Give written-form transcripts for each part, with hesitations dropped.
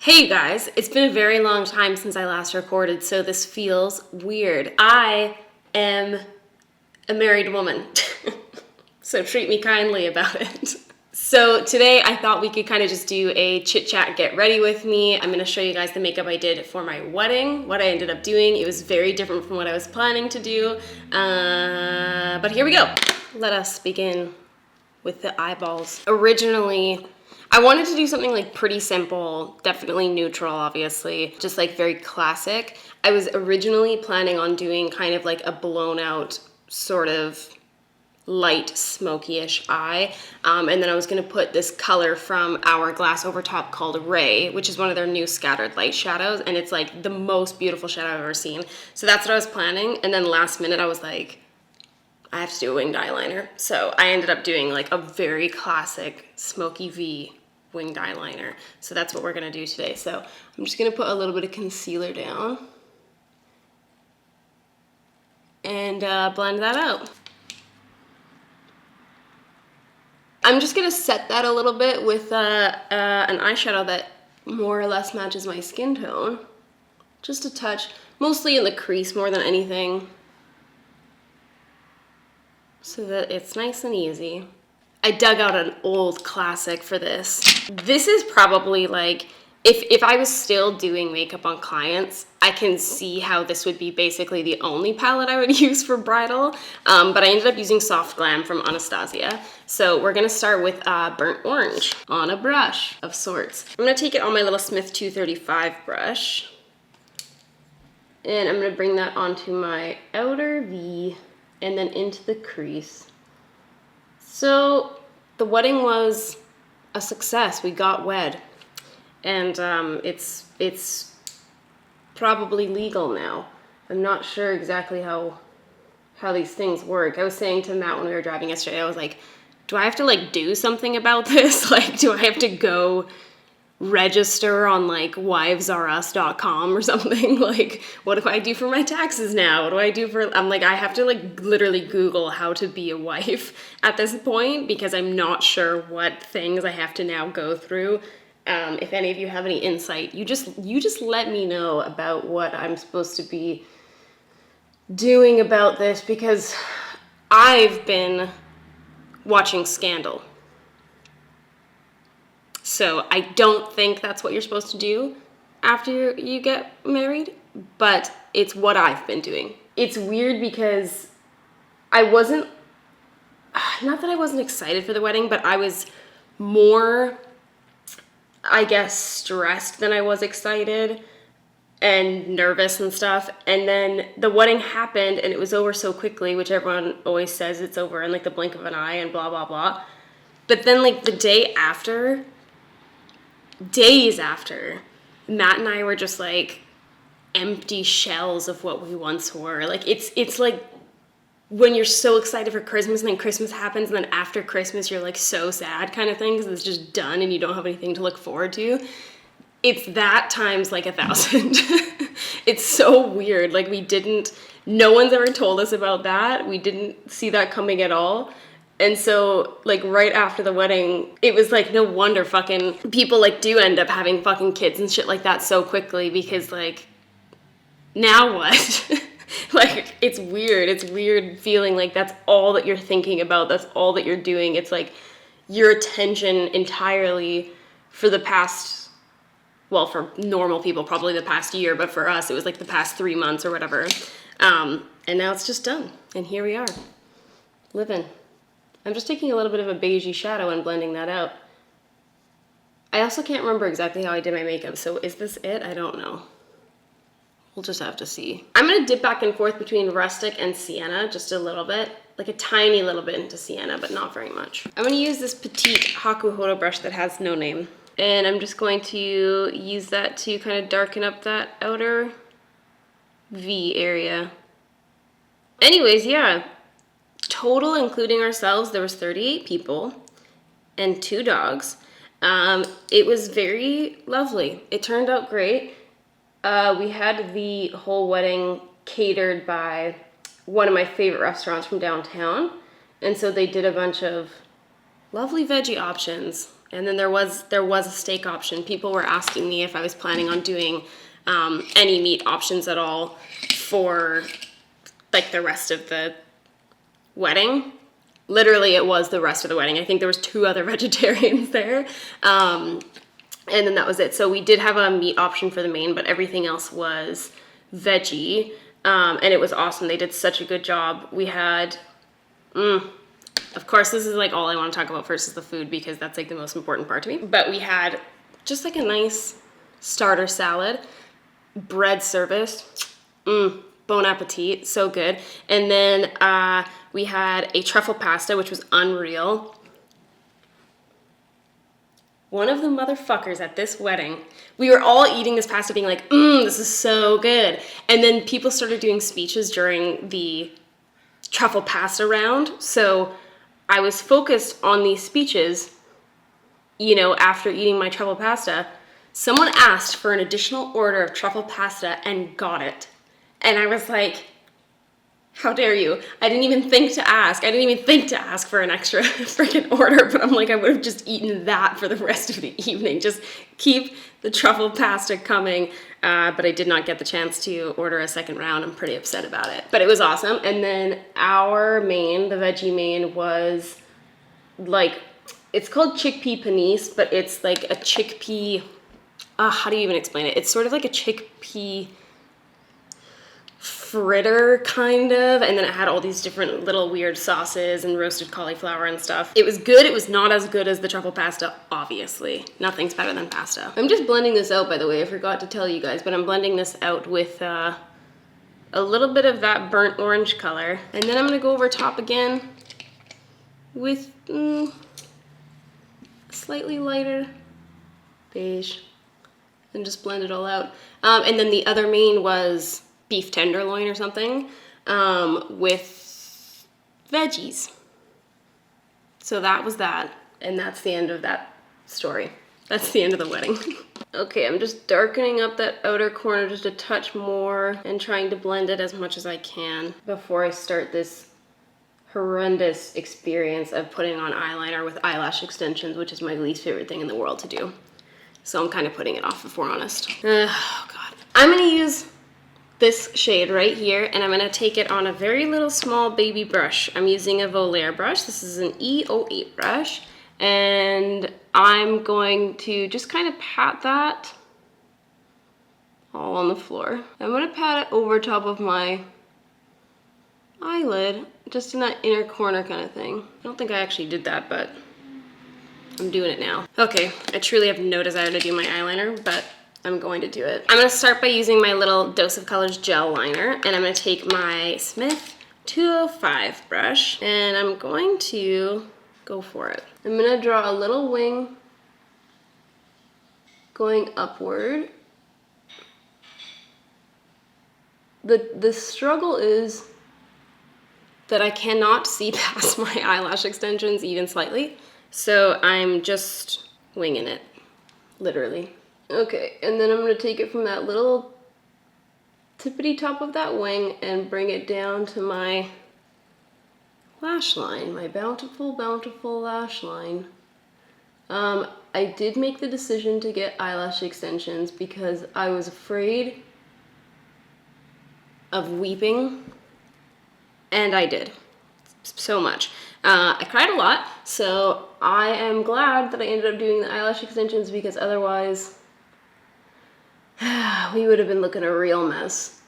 Hey you guys, it's been a very long time since I last recorded, so this feels weird. I am a married woman, so treat me kindly about it. So today I thought we could kind of just do a chit chat, get ready with me. I'm gonna show you guys the makeup I did for my wedding, what I ended up doing. It was very different from what I was planning to do, but here we go. Let us begin with the eyeballs. Originally, I wanted to do something like pretty simple, definitely neutral, obviously, just like very classic. I was originally planning on doing kind of like a blown out sort of light smoky-ish eye, and then I was gonna put this color from Hourglass over top called Ray, which is one of their new scattered light shadows, and it's like the most beautiful shadow I've ever seen. So that's what I was planning, and then last minute I was like, I have to do a winged eyeliner. So I ended up doing like a very classic smoky V winged eyeliner. So that's what we're gonna do today. So I'm just gonna put a little bit of concealer down and blend that out. I'm just gonna set that a little bit with an eyeshadow that more or less matches my skin tone. Just a touch, mostly in the crease more than anything, so that it's nice and easy. I dug out an old classic for this. This is probably like, if I was still doing makeup on clients, I can see how this would be basically the only palette I would use for bridal, but I ended up using Soft Glam from Anastasia. So we're gonna start with Burnt Orange on a brush of sorts. I'm gonna take it on my little Smith 235 brush, and I'm gonna bring that onto my outer V and then into the crease. So the wedding was a success. We got wed, and it's probably legal now. I'm not sure exactly how these things work. I was saying to Matt when we were driving yesterday, I was like, do I have to like do something about this? Like, do I have to go register on like wivesrus.com or something? Like, what do I do for my taxes now? What do I do for, I'm like, I have to like literally Google how to be a wife at this point, because I'm not sure what things I have to now go through. If any of you have any insight, you just let me know about what I'm supposed to be doing about this, because I've been watching Scandal. So I don't think that's what you're supposed to do after you get married, but it's what I've been doing. It's weird because I wasn't, not that I wasn't excited for the wedding, but I was more, I guess, stressed than I was excited and nervous and stuff. And then the wedding happened and it was over so quickly, which everyone always says it's over in like the blink of an eye and blah, blah, blah. But then like the day after, days after, Matt and I were just like empty shells of what we once were. Like it's like when you're so excited for Christmas and then Christmas happens and then after Christmas you're like so sad kind of thing because it's just done and you don't have anything to look forward to. It's that times like 1,000. It's so weird. Like no one's ever told us about that. We didn't see that coming at all. And so, like, right after the wedding, it was like, no wonder fucking people, like, do end up having fucking kids and shit like that so quickly, because, like, now what? Like, it's weird. It's weird feeling like that's all that you're thinking about. That's all that you're doing. It's like your attention entirely for the past, well, for normal people, probably the past year, but for us, it was like the past 3 months or whatever. And now it's just done. And here we are, living. I'm just taking a little bit of a beigey shadow and blending that out. I also can't remember exactly how I did my makeup, so is this it? I don't know. We'll just have to see. I'm gonna dip back and forth between rustic and sienna just a little bit, like a tiny little bit into sienna, but not very much. I'm gonna use this petite Hakuhodo brush that has no name, and I'm just going to use that to kind of darken up that outer V area. Anyways, yeah. Total, including ourselves, there was 38 people and 2 dogs. It was very lovely. It turned out great. We had the whole wedding catered by one of my favorite restaurants from downtown. And so they did a bunch of lovely veggie options. And then there was a steak option. People were asking me if I was planning on doing any meat options at all for like the rest of the wedding. Literally, it was the rest of the wedding. I think there was 2 other vegetarians there. And then that was it. So we did have a meat option for the main, but everything else was veggie. And it was awesome. They did such a good job. We had, of course, this is like all I want to talk about first is the food because that's like the most important part to me. But we had just like a nice starter salad, bread service, bon appetit, so good. And then we had a truffle pasta, which was unreal. One of the motherfuckers at this wedding, we were all eating this pasta being like, this is so good. And then people started doing speeches during the truffle pasta round. So I was focused on these speeches, you know, after eating my truffle pasta. Someone asked for an additional order of truffle pasta and got it. And I was like, how dare you? I didn't even think to ask. I didn't even think to ask for an extra freaking order, but I'm like, I would have just eaten that for the rest of the evening. Just keep the truffle pasta coming. But I did not get the chance to order a second round. I'm pretty upset about it. But it was awesome. And then our main, the veggie main, was like, it's called chickpea panisse, but it's like a chickpea, how do you even explain it? It's sort of like a chickpea fritter kind of, and then it had all these different little weird sauces and roasted cauliflower and stuff. It was good. It was not as good as the truffle pasta, obviously. Nothing's better than pasta. I'm just blending this out, by the way. I forgot to tell you guys, but I'm blending this out with a little bit of that burnt orange color, and then I'm gonna go over top again with slightly lighter beige and just blend it all out. And then the other main was beef tenderloin or something with veggies. So that was that, and that's the end of that story. That's the end of the wedding. Okay, I'm just darkening up that outer corner just a touch more and trying to blend it as much as I can before I start this horrendous experience of putting on eyeliner with eyelash extensions, which is my least favorite thing in the world to do. So I'm kind of putting it off, if we're honest. Oh God. I'm gonna use this shade right here, and I'm gonna take it on a very little small baby brush. I'm using a Volair brush. This is an E08 brush, and I'm going to just kind of pat that all on the floor. I'm gonna pat it over top of my eyelid, just in that inner corner kind of thing. I don't think I actually did that, but I'm doing it now. Okay, I truly have no desire to do my eyeliner, but I'm going to do it. I'm gonna start by using my little Dose of Colors gel liner, and I'm gonna take my Smith 205 brush, and I'm going to go for it. I'm gonna draw a little wing going upward. The struggle is that I cannot see past my eyelash extensions even slightly, so I'm just winging it, literally. Okay, and then I'm gonna take it from that little tippity top of that wing and bring it down to my lash line, my bountiful, bountiful lash line. I did make the decision to get eyelash extensions because I was afraid of weeping, and I did, so much. I cried a lot, so I am glad that I ended up doing the eyelash extensions because otherwise we would have been looking a real mess,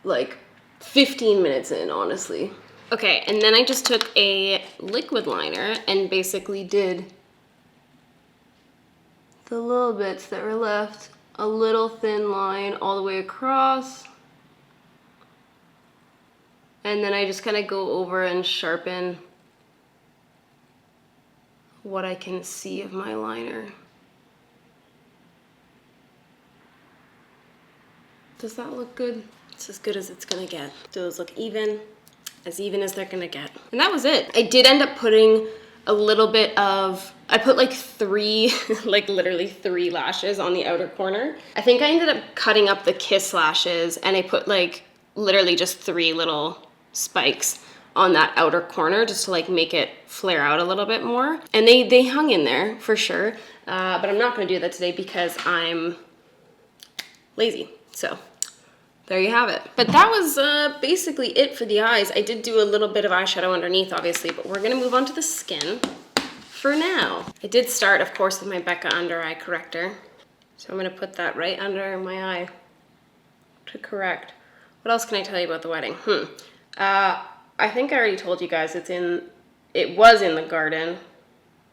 like 15 minutes in, honestly. Okay, and then I just took a liquid liner and basically did the little bits that were left, a little thin line all the way across, and then I just kind of go over and sharpen what I can see of my liner. Does that look good? It's as good as it's gonna get. Do those look even? As even as they're gonna get. And that was it. I did end up putting a little bit of, I put like 3, like literally 3 lashes on the outer corner. I think I ended up cutting up the kiss lashes, and I put like literally just 3 little spikes on that outer corner just to like make it flare out a little bit more. And they hung in there for sure, but I'm not gonna do that today because I'm lazy. So there you have it. But that was basically it for the eyes. I did do a little bit of eyeshadow underneath, obviously, but we're gonna move on to the skin for now. I did start, of course, with my Becca under eye corrector. So I'm gonna put that right under my eye to correct. What else can I tell you about the wedding? I think I already told you guys it was in the garden.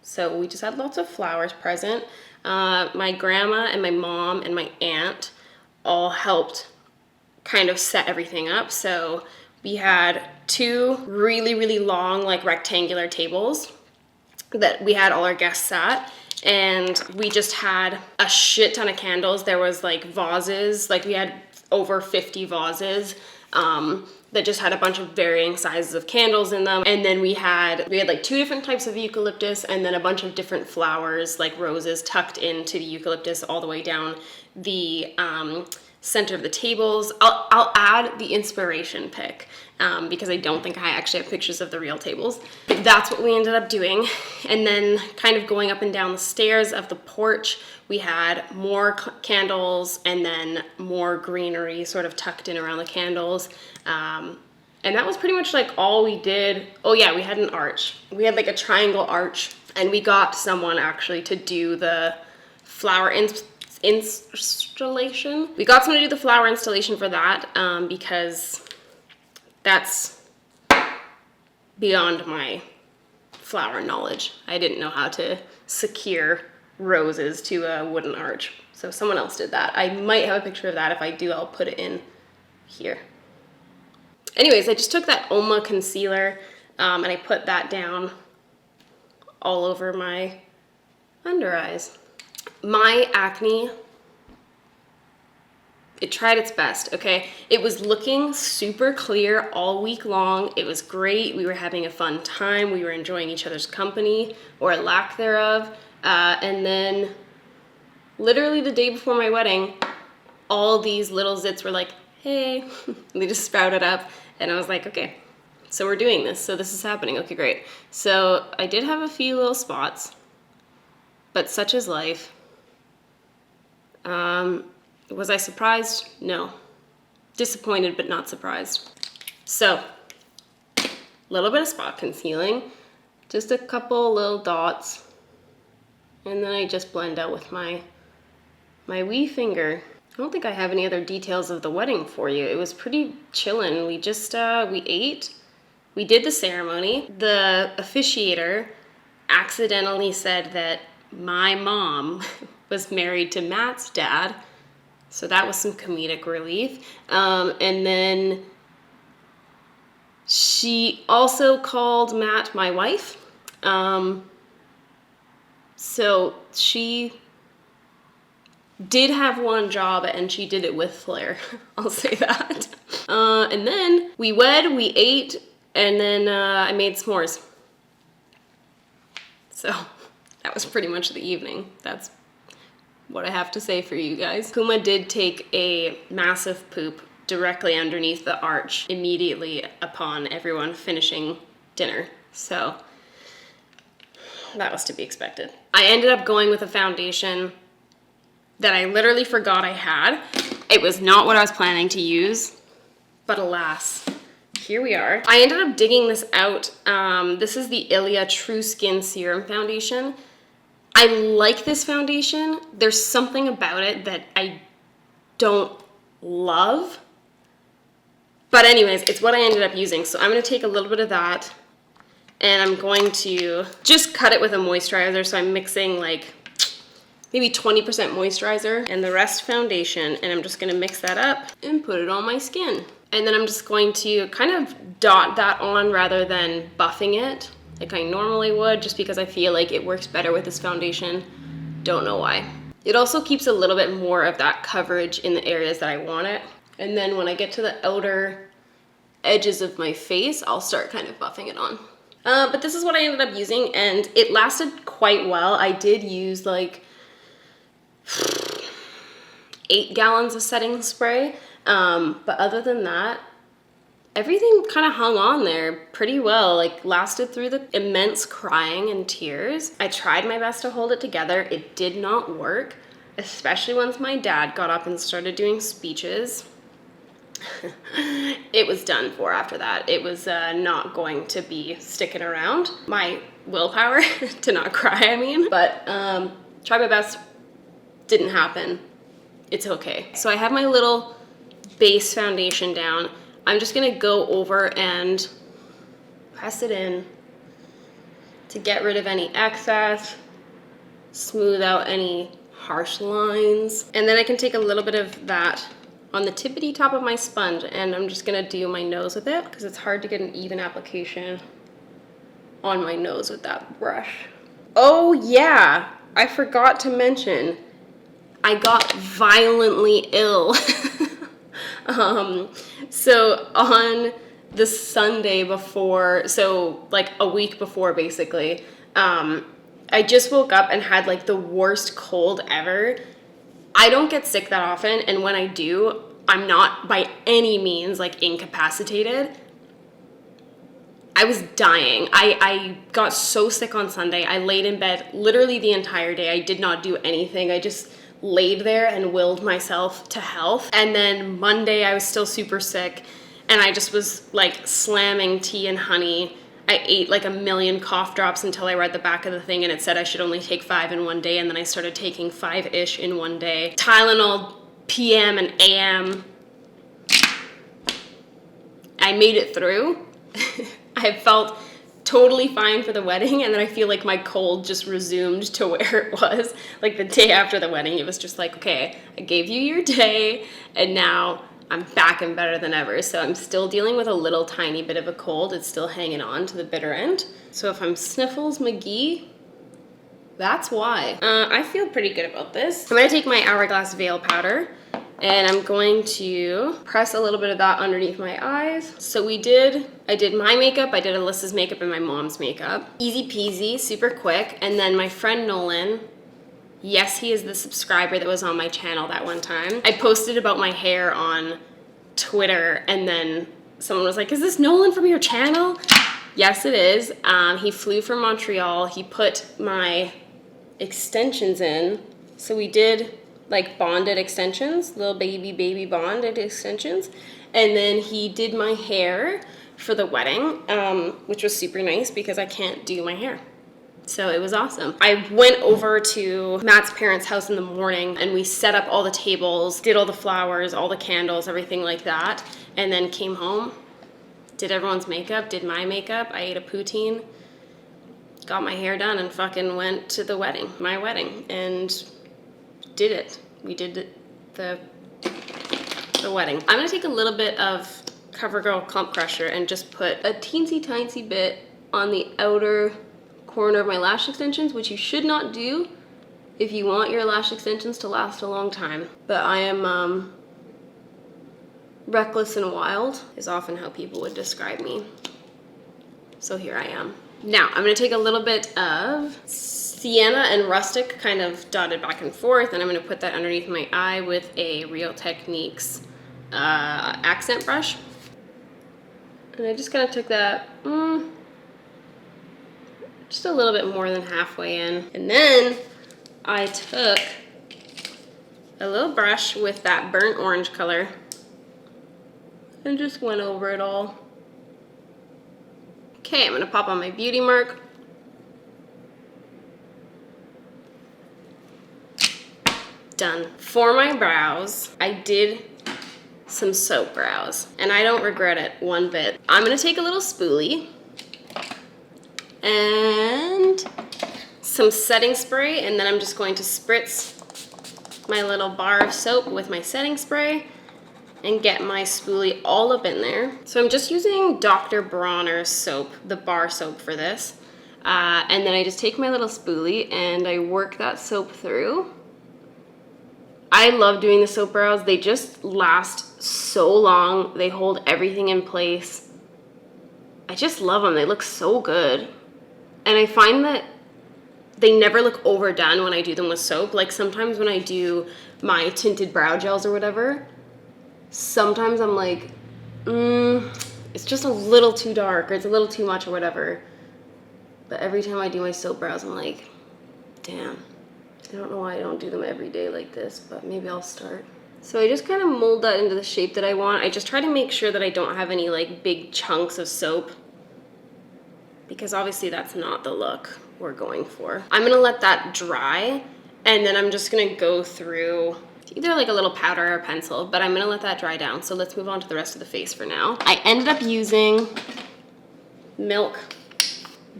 So we just had lots of flowers present. My grandma and my mom and my aunt all helped kind of set everything up. So we had two really, really long, like rectangular tables that we had all our guests at. And we just had a shit ton of candles. There was like vases, like we had over 50 vases that just had a bunch of varying sizes of candles in them. And then we had like 2 different types of eucalyptus and then a bunch of different flowers like roses tucked into the eucalyptus all the way down the center of the tables. I'll add the inspiration pic because I don't think I actually have pictures of the real tables. But that's what we ended up doing. And then kind of going up and down the stairs of the porch, we had more candles and then more greenery sort of tucked in around the candles. And that was pretty much like all we did. Oh yeah, we had an arch. We had like a triangle arch, and we got someone actually to do the flower installation. We got someone to do the flower installation for that because that's beyond my flower knowledge. I didn't know how to secure roses to a wooden arch. So someone else did that. I might have a picture of that. If I do, I'll put it in here. Anyways, I just took that Oma concealer and I put that down all over my under eyes. My acne, it tried its best, okay? It was looking super clear all week long. It was great. We were having a fun time. We were enjoying each other's company, or lack thereof. And then literally the day before my wedding, all these little zits were like, hey, they just sprouted up. And I was like, okay, so we're doing this. So this is happening. Okay, great. So I did have a few little spots, but such is life. Was I surprised? No. Disappointed, but not surprised. So, a little bit of spot concealing, just a couple little dots, and then I just blend out with my wee finger. I don't think I have any other details of the wedding for you. It was pretty chillin'. We just, we ate, we did the ceremony. The officiator accidentally said that my mom was married to Matt's dad, so that was some comedic relief. And then she also called Matt my wife. So she did have one job and she did it with flair. I'll say that. And then we we ate, and then I made s'mores. So that was pretty much the evening. That's what I have to say for you guys. Kuma did take a massive poop directly underneath the arch immediately upon everyone finishing dinner. So that was to be expected. I ended up going with a foundation that I literally forgot I had. It was not what I was planning to use, but alas, here we are. I ended up digging this out. This is the Ilia True Skin Serum Foundation. I like this foundation. There's something about it that I don't love. But anyways, it's what I ended up using. So I'm gonna take a little bit of that and I'm going to just cut it with a moisturizer. So I'm mixing like maybe 20% moisturizer and the rest foundation. And I'm just gonna mix that up and put it on my skin. And then I'm just going to kind of dot that on rather than buffing it like I normally would, just because I feel like it works better with this foundation. Don't know why. It also keeps a little bit more of that coverage in the areas that I want it. And then when I get to the outer edges of my face, I'll start kind of buffing it on. But this is what I ended up using, and it lasted quite well. I did use like 8 gallons of setting spray. But other than that, everything kind of hung on there pretty well, like lasted through the immense crying and tears. I tried my best to hold it together. It did not work, especially once my dad got up and started doing speeches. It was done for after that. It was not going to be sticking around. My willpower to not cry, I mean. But tried my best, didn't happen. It's okay. So I have my little base foundation down. I'm just gonna go over and press it in to get rid of any excess, smooth out any harsh lines. And then I can take a little bit of that on the tippity top of my sponge, and I'm just gonna do my nose with it because it's hard to get an even application on my nose with that brush. Oh yeah, I forgot to mention, I got violently ill. So on the Sunday before, so like a week before basically, I just woke up and had like the worst cold ever. I don't get sick that often, and when I do, I'm not by any means like incapacitated. I was dying. I got so sick on Sunday. I laid in bed literally the entire day. I did not do anything. I just laid there and willed myself to health. And then Monday I was still super sick, and I just was like slamming tea and honey. I ate like a million cough drops until I read the back of the thing and it said I should only take 5 in one day, and then I started taking 5-ish in one day. Tylenol PM and AM. I made it through. I felt totally fine for the wedding, and then I feel like my cold just resumed to where it was. Like the day after the wedding, it was just like, okay, I gave you your day, and now I'm back and better than ever. So I'm still dealing with a little tiny bit of a cold. It's still hanging on to the bitter end. So if I'm Sniffles McGee, that's why. I feel pretty good about this. I'm gonna take my Hourglass Veil Powder, and I'm going to press a little bit of that underneath my eyes. So I did my makeup, I did Alyssa's makeup and my mom's makeup. Easy peasy, super quick. And then my friend Nolan, yes, he is the subscriber that was on my channel that one time. I posted about my hair on Twitter, and then someone was like, is this Nolan from your channel? Yes, it is. He flew from Montreal. He put my extensions in. So we did like bonded extensions, little baby bonded extensions. And then he did my hair for the wedding, which was super nice because I can't do my hair. So it was awesome. I went over to Matt's parents' house in the morning, and we set up all the tables, did all the flowers, all the candles, everything like that. And then came home, did everyone's makeup, did my makeup. I ate a poutine, got my hair done, and fucking went to the wedding, my wedding, and did it. We did the wedding. I'm gonna take a little bit of CoverGirl Clump Crusher and just put a teensy tiny bit on the outer corner of my lash extensions, which you should not do if you want your lash extensions to last a long time. But I am reckless and wild is often how people would describe me. So here I am. Now I'm gonna take a little bit of Sienna and Rustic kind of dotted back and forth, and I'm gonna put that underneath my eye with a Real Techniques accent brush. And I just kind of took that just a little bit more than halfway in. And then I took a little brush with that burnt orange color and just went over it all. Okay, I'm gonna pop on my beauty mark. Done. For my brows, I did some soap brows, and I don't regret it one bit. I'm gonna take a little spoolie and some setting spray, and then I'm just going to spritz my little bar of soap with my setting spray and get my spoolie all up in there. So I'm just using Dr. Bronner's soap, the bar soap for this. And then I just take my little spoolie and I work that soap through. I love doing the soap brows. They just last so long. They hold everything in place. I just love them. They look so good. And I find that they never look overdone when I do them with soap. Like sometimes when I do my tinted brow gels or whatever, sometimes I'm like, it's just a little too dark or it's a little too much or whatever. But every time I do my soap brows, I'm like, damn. I don't know why I don't do them every day like this, but maybe I'll start. So I just kind of mold that into the shape that I want. I just try to make sure that I don't have any like big chunks of soap, because obviously that's not the look we're going for. I'm gonna let that dry, and then I'm just gonna go through either like a little powder or pencil, but I'm gonna let that dry down. So let's move on to the rest of the face for now. I ended up using Milk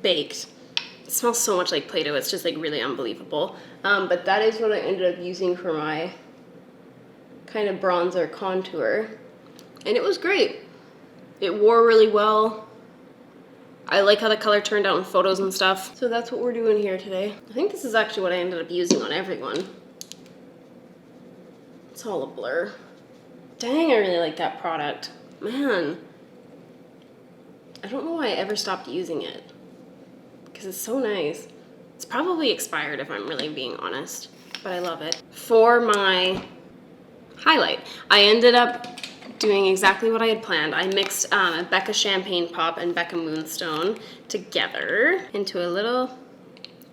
Baked. It smells so much like Play-Doh, it's just like really unbelievable. But that is what I ended up using for my kind of bronzer contour. And it was great. It wore really well. I like how the color turned out in photos and stuff. So that's what we're doing here today. I think this is actually what I ended up using on everyone. It's all a blur. Dang, I really like that product. Man. I don't know why I ever stopped using it, because it's so nice. It's probably expired if I'm really being honest, but I love it. For my highlight, I ended up doing exactly what I had planned. I mixed Becca Champagne Pop and Becca Moonstone together into a little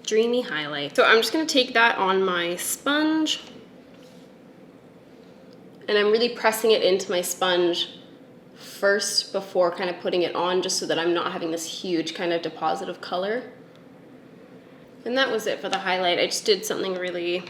dreamy highlight. So I'm just gonna take that on my sponge, and I'm really pressing it into my sponge first before kind of putting it on, just so that I'm not having this huge kind of deposit of color. And that was it for the highlight. I just did something really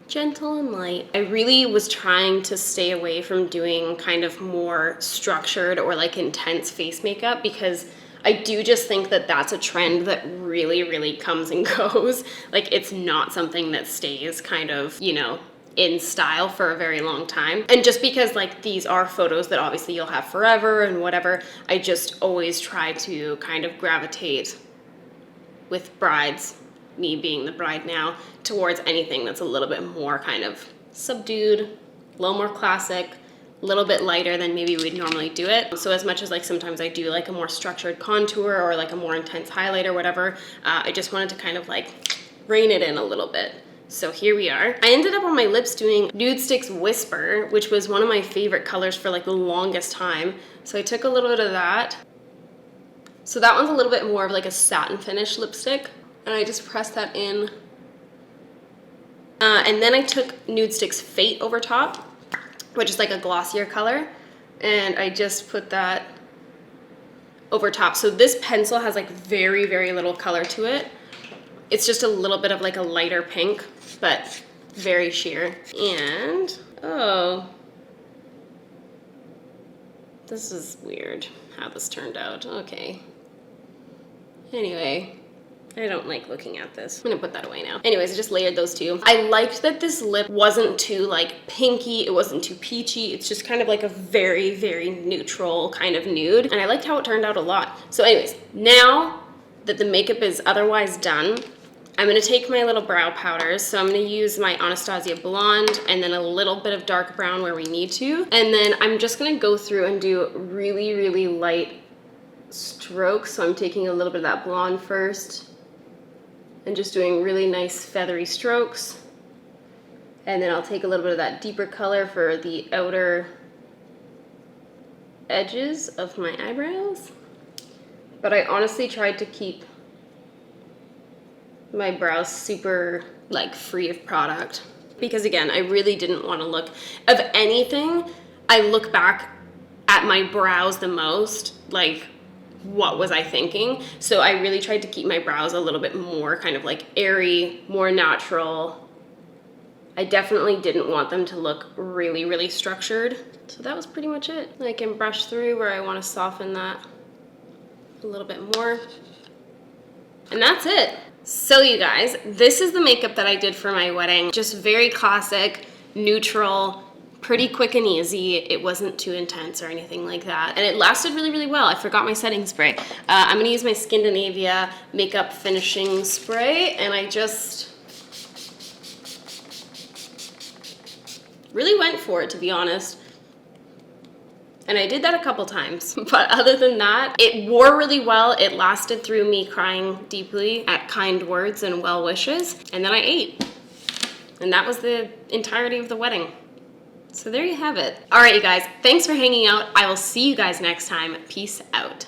gentle and light. I really was trying to stay away from doing kind of more structured or like intense face makeup, because I do just think that that's a trend that really, really comes and goes. Like, it's not something that stays kind of, you know, in style for a very long time. And just because like these are photos that obviously you'll have forever and whatever, I just always try to kind of gravitate with brides, me being the bride now, towards anything that's a little bit more kind of subdued, a little more classic, a little bit lighter than maybe we'd normally do it. So as much as like sometimes I do like a more structured contour or like a more intense highlight or whatever, I just wanted to kind of like rein it in a little bit. So here we are. I ended up on my lips doing Nude Sticks Whisper, which was one of my favorite colors for like the longest time. So I took a little bit of that. So that one's a little bit more of like a satin finish lipstick. And I just pressed that in. And then I took Nude Sticks Fate over top, which is like a glossier color. And I just put that over top. So this pencil has like very, very little color to it. It's just a little bit of like a lighter pink, but very sheer. And, oh, this is weird how this turned out. Okay. Anyway, I don't like looking at this. I'm gonna put that away now. Anyways, I just layered those two. I liked that this lip wasn't too like pinky, it wasn't too peachy. It's just kind of like a very, very neutral kind of nude. And I liked how it turned out a lot. So anyways, now that the makeup is otherwise done, I'm gonna take my little brow powders. So I'm gonna use my Anastasia Blonde and then a little bit of dark brown where we need to. And then I'm just gonna go through and do really, really light strokes. So I'm taking a little bit of that blonde first and just doing really nice feathery strokes. And then I'll take a little bit of that deeper color for the outer edges of my eyebrows. But I honestly tried to keep my brows super like free of product, because again, I really didn't want to look, of anything, I look back at my brows the most, like what was I thinking? So I really tried to keep my brows a little bit more kind of like airy, more natural. I definitely didn't want them to look really, really structured. So that was pretty much it. I can brush through where I want to soften that a little bit more. And that's it. So you guys, this is the makeup that I did for my wedding. Just very classic, neutral, pretty quick and easy. It wasn't too intense or anything like that. And it lasted really, really well. I forgot my setting spray. I'm gonna use my Skindinavia makeup finishing spray, and I just really went for it, to be honest. And I did that a couple times, but other than that, it wore really well. It lasted through me crying deeply at kind words and well wishes, and then I ate. And that was the entirety of the wedding. So there you have it. All right, you guys, thanks for hanging out. I will see you guys next time. Peace out.